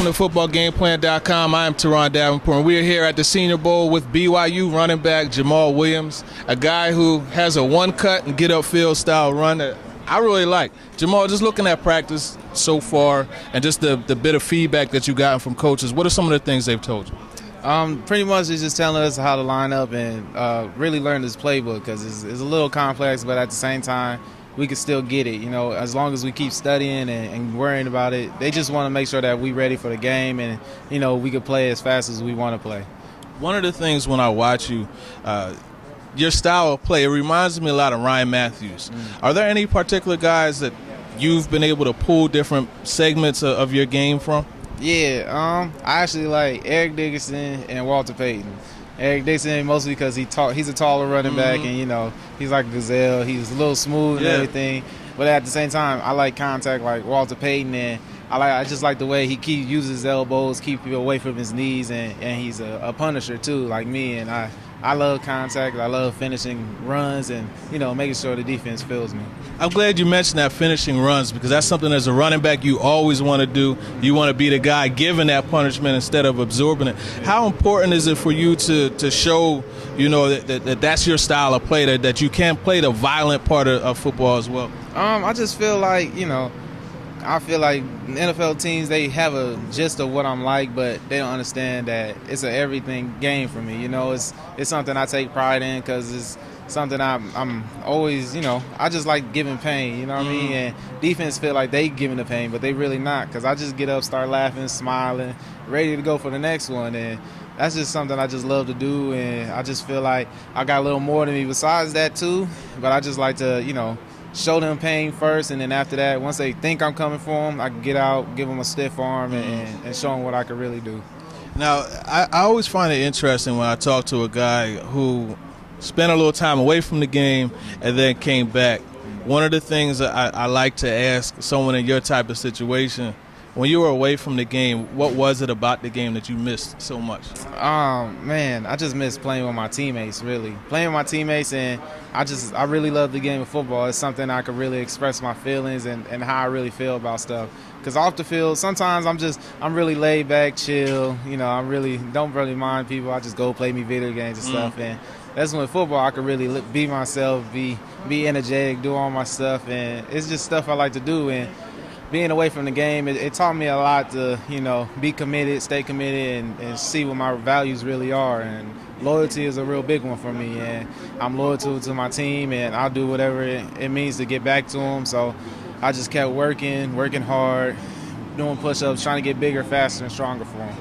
welcome to footballgameplan.com. I am Teron Davenport, and we are here at the Senior Bowl with BYU running back Jamaal Williams, a guy who has a one-cut and get-upfield style run that I really like. Jamaal, just looking at practice so far and just the bit of feedback that you gotten from coaches, what are some of the things they've told you? Pretty much it's just telling us how to line up and really learn this playbook because it's a little complex, but at the same time, we can still get it, as long as we keep studying and worrying about it. They just want to make sure that we're ready for the game and, we can play as fast as we want to play. One of the things when I watch you, your style of play, it reminds me a lot of Ryan Matthews. Are there any particular guys that you've been able to pull different segments of your game from? Yeah, I actually like Eric Dickerson and Walter Payton. Eric Dixon mostly because he's a taller running back and, he's like a gazelle. He's a little smooth and everything. But at the same time, I like contact like Walter Payton, and I just like the way he uses his elbows, keep people away from his knees, and he's a punisher too, like me. And I love contact. I love finishing runs and, making sure the defense feels me. I'm glad you mentioned that, finishing runs, because that's something as a running back you always want to do. You want to be the guy giving that punishment instead of absorbing it. How important is it for you to show, that's your style of play, that you can play the violent part of football as well? I just feel like, I feel like NFL teams, they have a gist of what I'm like, but they don't understand that it's an everything game for me. It's something I take pride in because it's something I'm always, I just like giving pain, you know what I mean? And defense feel like they giving the pain, but they really not, because I just get up, start laughing, smiling, ready to go for the next one. And that's just something I just love to do, and I just feel like I got a little more to me besides that too, but I just like to, show them pain first, and then after that, once they think I'm coming for them, I can get out, give them a stiff arm, and show them what I can really do. Now, I always find it interesting when I talk to a guy who spent a little time away from the game and then came back. One of the things that I like to ask someone in your type of situation, when you were away from the game, what was it about the game that you missed so much? Man, I just miss playing with my teammates, really. Playing with my teammates, and I really love the game of football. It's something I can really express my feelings and how I really feel about stuff. Because off the field, sometimes I'm really laid back, chill. I really don't really mind people. I just go play me video games and stuff. And that's when football I can really be myself, be energetic, do all my stuff. And it's just stuff I like to do. And being away from the game, it taught me a lot to, be committed, stay committed, and see what my values really are. And loyalty is a real big one for me. And I'm loyal to my team, and I'll do whatever it means to get back to them. So I just kept working hard, doing push-ups, trying to get bigger, faster, and stronger for them.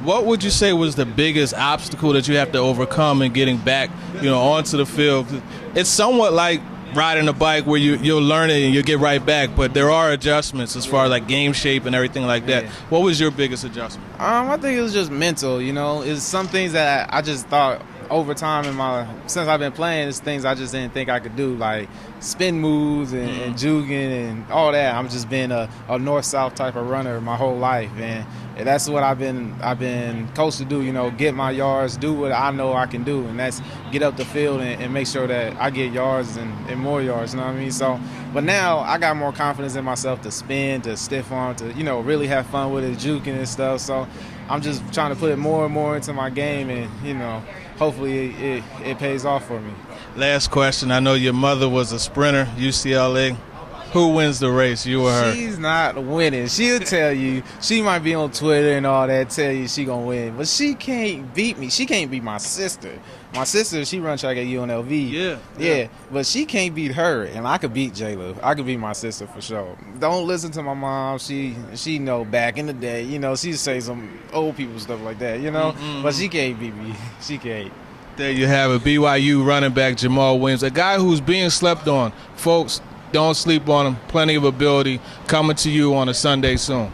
What would you say was the biggest obstacle that you have to overcome in getting back, onto the field? It's somewhat like riding a bike where you'll learn it and you'll get right back, but there are adjustments as far as like game shape and everything like that. What was your biggest adjustment? I think it was just mental. It's some things that I just thought over time since I've been playing, it's things I just didn't think I could do, like spin moves and juking and all that. I'm just been a north-south type of runner my whole life, and that's what I've been coached to do. Get my yards, do what I know I can do, and that's get up the field and make sure that I get yards and more yards. You know what I mean? So, but now I got more confidence in myself to spin, to stiff arm, to really have fun with it, juking and stuff. So I'm just trying to put it more and more into my game, and hopefully it pays off for me. Last question. I know your mother was a sprinter, UCLA. Who wins the race, you or her? She's not winning. She'll tell you. She might be on Twitter and all that, tell you she gonna win. But she can't beat me. She can't beat my sister. My sister, she run track at UNLV. Yeah. But she can't beat her, and I could beat Jayla. I could beat my sister for sure. Don't listen to my mom. She know back in the day, she say some old people stuff like that, But she can't beat me. She can't. There you have it, BYU running back Jamaal Williams, a guy who's being slept on. Folks, don't sleep on him. Plenty of ability coming to you on a Sunday soon.